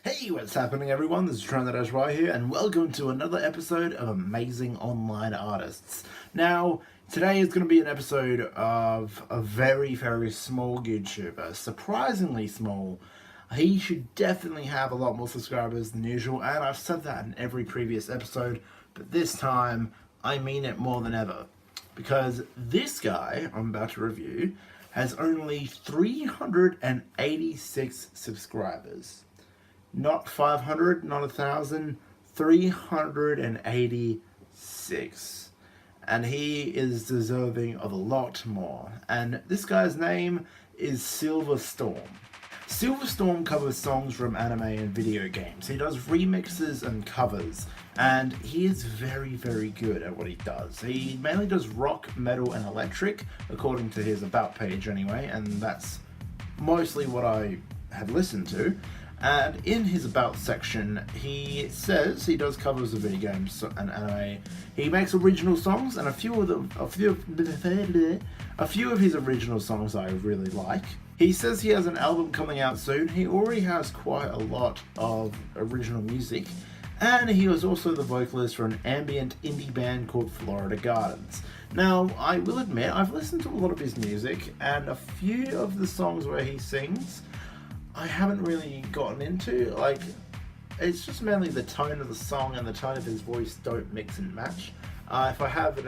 Hey, what's happening everyone? This is Tron here, and welcome to another episode of Amazing Online Artists. Now, today is going to be an episode of a very, very small YouTuber. Surprisingly small. He should definitely have a lot more subscribers than usual, and I've said that in every previous episode, but this time, I mean it more than ever. Because this guy I'm about to review has only 386 subscribers. Not 500, not 1,000, 386. And he is deserving of a lot more. And this guy's name is Silver Storm. Silver Storm covers songs from anime and video games. He does remixes and covers, and he is very, very good at what he does. He mainly does rock, metal, and electric, according to his About page anyway, and that's mostly what I have listened to. And in his About section, he says he does covers of video games and anime. He makes original songs, and a few of his original songs I really like. He says he has an album coming out soon. He already has quite a lot of original music, and he was also the vocalist for an ambient indie band called Florida Gardens. Now, I will admit, I've listened to a lot of his music, and a few of the songs where he sings I haven't really gotten into. Like, it's just mainly the tone of the song and the tone of his voice don't mix and match. If I find an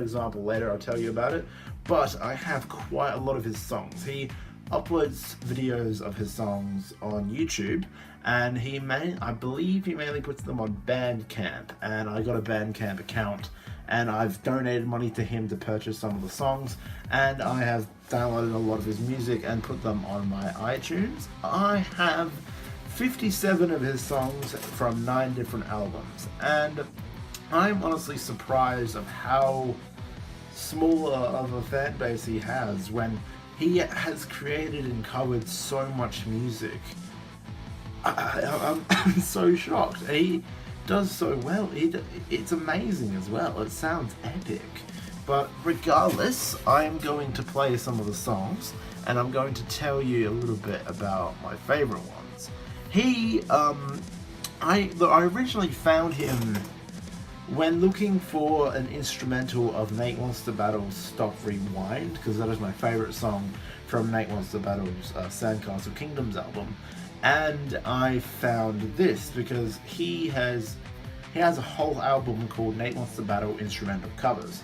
example later, I'll tell you about it. But I have quite a lot of his songs. He uploads videos of his songs on YouTube, and I believe he mainly puts them on Bandcamp. And I got a Bandcamp account, and I've donated money to him to purchase some of the songs, and I have downloaded a lot of his music and put them on my iTunes. I have 57 of his songs from 9 different albums, and I'm honestly surprised of how small of a fan base he has when he has created and covered so much music. I'm so shocked. He does so well. It's amazing as well. It sounds epic. But regardless, I'm going to play some of the songs, and I'm going to tell you a little bit about my favorite ones. I originally found him when looking for an instrumental of Nate Wants to Battle's Stop Rewind, because that is my favorite song from Nate Wants to Battle's Sandcastle Kingdoms album. And I found this because he has a whole album called Nate Wants to Battle Instrumental Covers,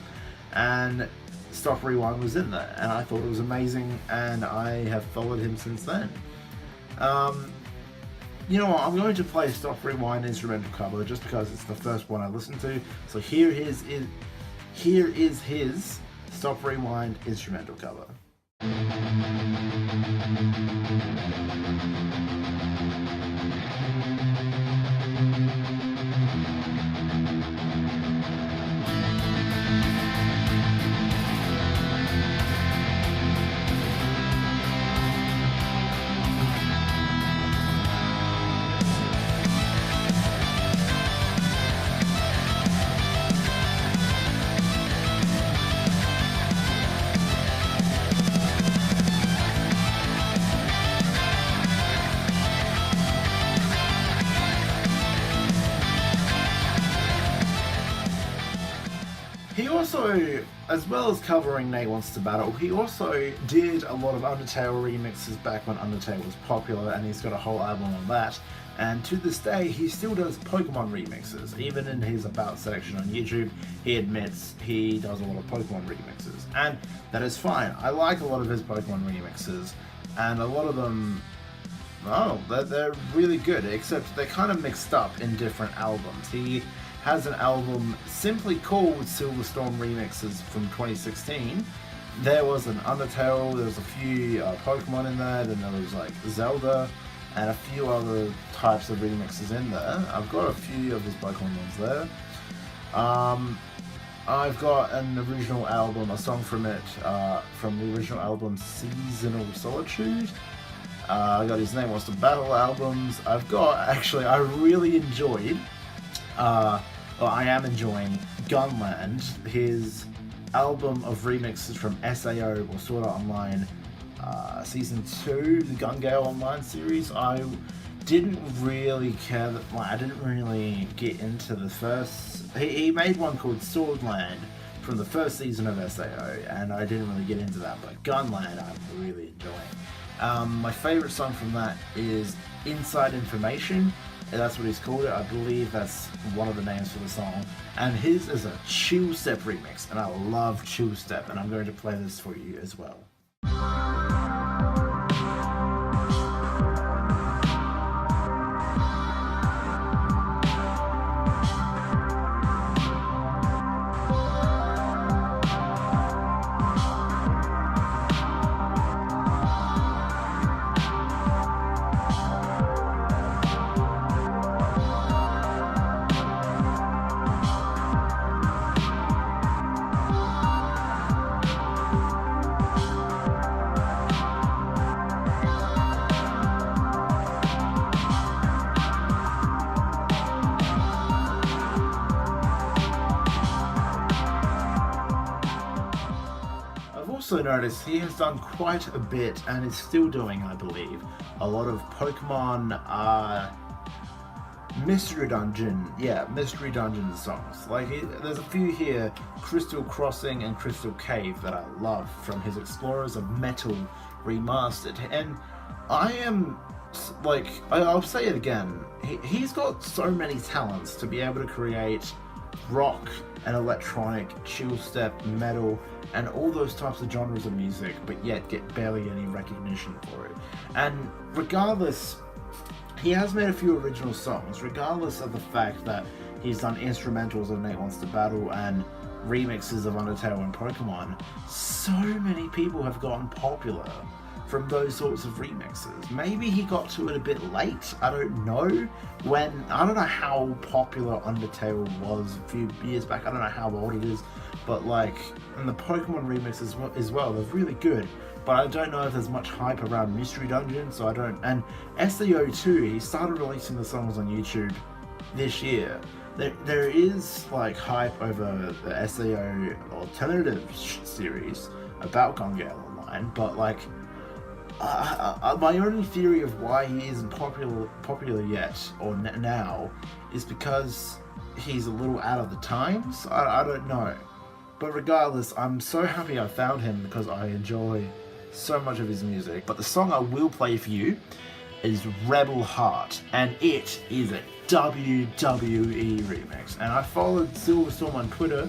and Stop Rewind was in there, and I thought it was amazing, and I have followed him since then. You know what, I'm going to play Stop Rewind instrumental cover just because it's the first one I listened to. So here is his Stop Rewind instrumental cover. He also, as well as covering Nate Wants to Battle, he also did a lot of Undertale remixes back when Undertale was popular, and he's got a whole album on that. And to this day, he still does Pokemon remixes. Even in his About section on YouTube, he admits he does a lot of Pokemon remixes. And that is fine. I like a lot of his Pokemon remixes, and a lot of them, they're really good, except they're kind of mixed up in different albums. He has an album simply called Silver Storm Remixes from 2016. There was an Undertale, there was a few Pokemon in there, and there was like Zelda, and a few other types of remixes in there. I've got a few of his Pokemon ones there. I've got an original album, a song from it, from the original album Seasonal Solitude. I got his Name Wants to Battle albums. I really enjoyed, I am enjoying Gunland, his album of remixes from SAO, or Sword Art Online, Season 2, the Gun Gale Online series. I didn't really care that, like, I didn't really get into the first. He made one called Swordland from the first season of SAO, and I didn't really get into that, but Gunland I'm really enjoying. My favourite song from that is Inside Information. That's what he's called it. I believe that's one of the names for the song. And his is a chill step remix, and I love chill step, and I'm going to play this for you as well. Also noticed he has done quite a bit, and is still doing, I believe, a lot of Pokemon Mystery Dungeon songs. Like, there's a few here, Crystal Crossing and Crystal Cave, that I love from his Explorers of Metal Remastered. And I am, like, I'll say it again, he's got so many talents to be able to create rock and electronic, chill step, metal, and all those types of genres of music, but yet get barely any recognition for it. And regardless, he has made a few original songs, regardless of the fact that he's done instrumentals of Nate Wants to Battle and remixes of Undertale and Pokemon. So many people have gotten popular from those sorts of remixes. Maybe he got to it a bit late, I don't know. I don't know how popular Undertale was a few years back, I don't know how old it is, but like, and the Pokemon remixes as well, they're really good, but I don't know if there's much hype around Mystery Dungeon, so I don't. And SAO 2, he started releasing the songs on YouTube this year. There is like hype over the SAO alternative series about Gone Gale Online, but like, my only theory of why he isn't popular yet, or now, is because he's a little out of the times. I don't know. But regardless, I'm so happy I found him because I enjoy so much of his music. But the song I will play for you is Rebel Heart, and it is a WWE remix. And I followed Silverstorm on Twitter,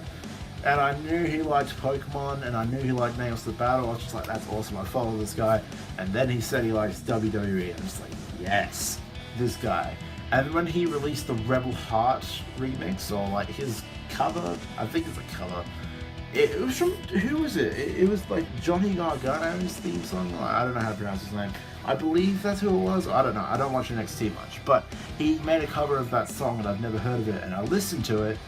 and I knew he liked Pokemon, and I knew he liked Nails to Battle. I was just like, that's awesome, I follow this guy. And then he said he likes WWE, and I'm just like, yes, this guy. And when he released the Rebel Heart remix, or like his cover, I think it's a cover, it was from, who was it? It was like Johnny Gargano's theme song. I don't know how to pronounce his name. I believe that's who it was. I don't know. I don't watch NXT much. But he made a cover of that song, and I've never heard of it. And I listened to it,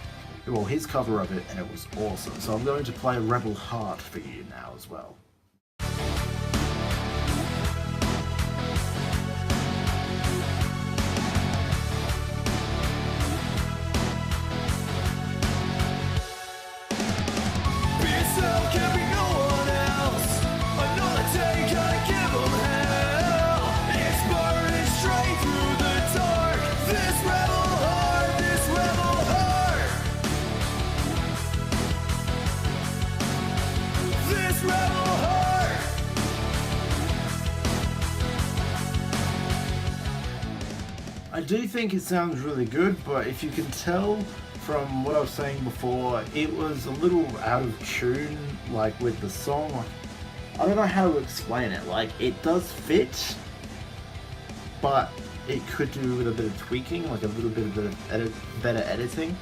well, his cover of it, and it was awesome. So I'm going to play Rebel Heart for you now as well. I do think it sounds really good, but if you can tell from what I was saying before, it was a little out of tune, like with the song. Like, I don't know how to explain it. Like, it does fit, but it could do with a bit of tweaking, like a little bit of better editing.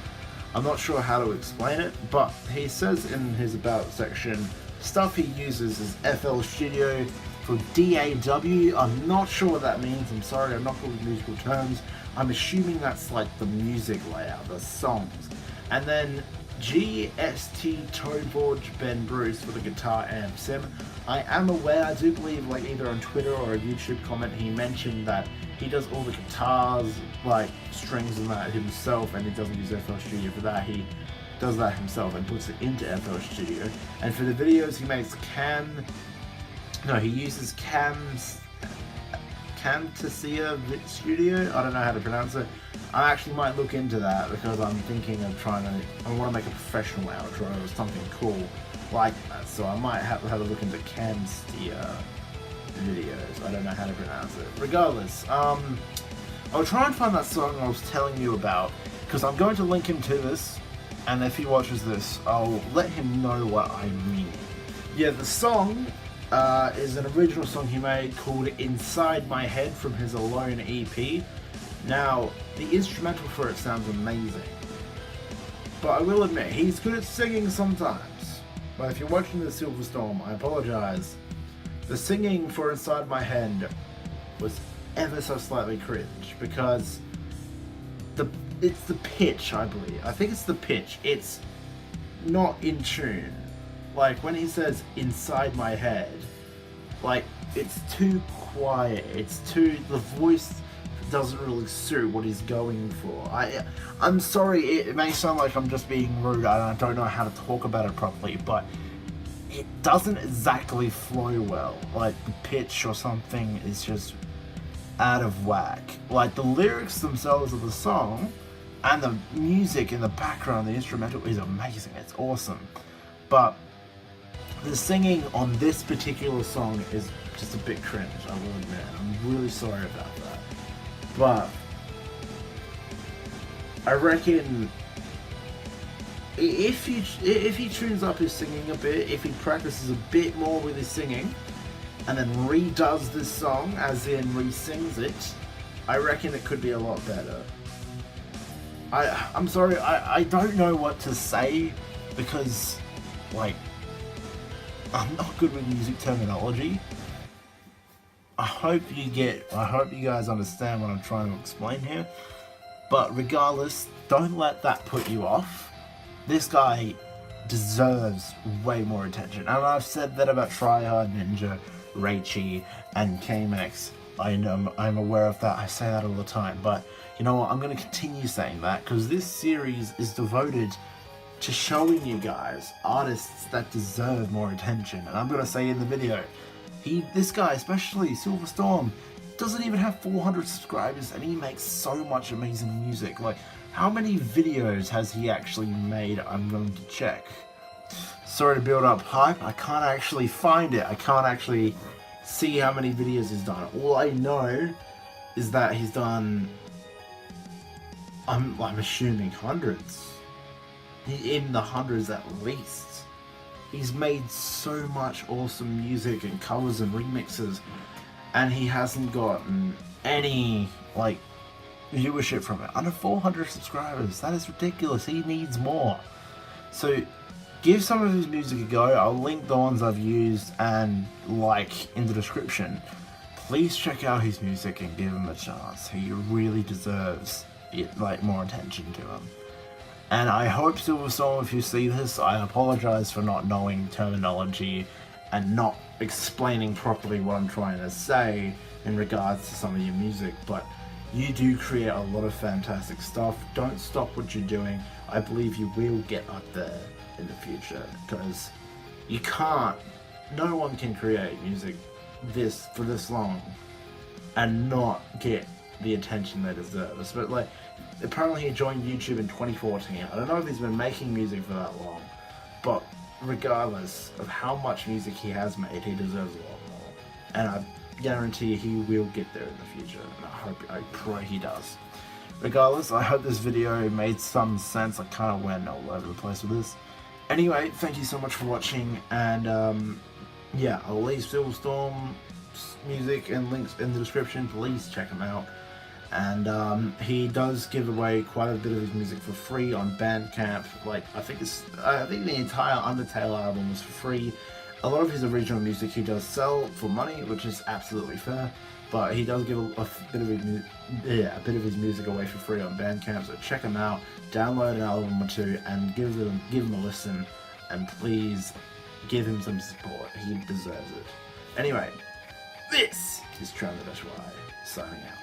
I'm not sure how to explain it, but he says in his About section, stuff he uses is FL Studio for DAW. I'm not sure what that means, I'm sorry, I'm not good with musical terms. I'm assuming that's like the music layout, the songs. And then GST Toadforge Ben Bruce for the guitar amp sim. I am aware, I do believe, like either on Twitter or a YouTube comment, he mentioned that he does all the guitars, like strings and that himself, and he doesn't use FL Studio for that. He does that himself and puts it into FL Studio. And for the videos he makes he uses Camtasia Studio. I don't know how to pronounce it. I actually might look into that because I'm thinking of I want to make a professional outro or something cool like that. So I might have to have a look into Camtasia videos. I don't know how to pronounce it. Regardless, I'll try and find that song I was telling you about because I'm going to link him to this, and if he watches this, I'll let him know what I mean. Yeah, the song is an original song he made called Inside My Head from his Alone EP. Now, the instrumental for it sounds amazing, but I will admit, he's good at singing sometimes. But if you're watching the Silver Storm, I apologise. The singing for Inside My Head was ever so slightly cringe because it's the pitch, I believe. I think it's the pitch. It's not in tune. Like when he says inside my head, like it's too quiet. The voice doesn't really suit what he's going for. I'm sorry, it may sound like I'm just being rude and I don't know how to talk about it properly, but it doesn't exactly flow well. Like the pitch or something is just out of whack. Like the lyrics themselves of the song and the music in the background, the instrumental is amazing. It's awesome. But the singing on this particular song is just a bit cringe, I will admit. I'm really sorry about that. But I reckon if he tunes up his singing a bit, if he practices a bit more with his singing, and then redoes this song, as in re-sings it, I reckon it could be a lot better. I'm sorry, I don't know what to say, because, like, I'm not good with music terminology. I hope you guys understand what I'm trying to explain here. But regardless, don't let that put you off. This guy deserves way more attention. And I've said that about Tryhard Ninja, Raichi, and K-Mex. I'm aware of that. I say that all the time. But you know what? I'm going to continue saying that because this series is devoted to showing you guys artists that deserve more attention. And I'm going to say in the video, this guy, especially Silver Storm, doesn't even have 400 subscribers and he makes so much amazing music. Like, how many videos has he actually made? I'm going to check. Sorry to build up hype. I can't actually find it. I can't actually see how many videos he's done. All I know is that he's done, I'm assuming hundreds. In the hundreds at least. He's made so much awesome music and covers and remixes, and he hasn't gotten any, like, viewership from it. Under 400 subscribers. That is ridiculous. He needs more. So give some of his music a go. I'll link the ones I've used and like in the description. Please check out his music and give him a chance. He really deserves it, like, more attention to him. And I hope, Silver Storm, if you see this, I apologize for not knowing terminology and not explaining properly what I'm trying to say in regards to some of your music, but you do create a lot of fantastic stuff. Don't stop what you're doing. I believe you will get up there in the future, because you can't, no one can create music for this long and not get the attention they deserve. But like, apparently he joined YouTube in 2014. I don't know if he's been making music for that long, but regardless of how much music he has made, he deserves a lot more. And I guarantee he will get there in the future, and I pray he does. Regardless, I hope this video made some sense. I kind of went all over the place with this. Anyway, thank you so much for watching, and yeah, I'll leave Silver Storm music and links in the description. Please check him out. And he does give away quite a bit of his music for free on Bandcamp. Like, I think the entire Undertale album was for free. A lot of his original music he does sell for money, which is absolutely fair. But he does give a bit of his music away for free on Bandcamp. So check him out, download an album or two, and give him a listen. And please give him some support. He deserves it. Anyway, this is Travis signing out.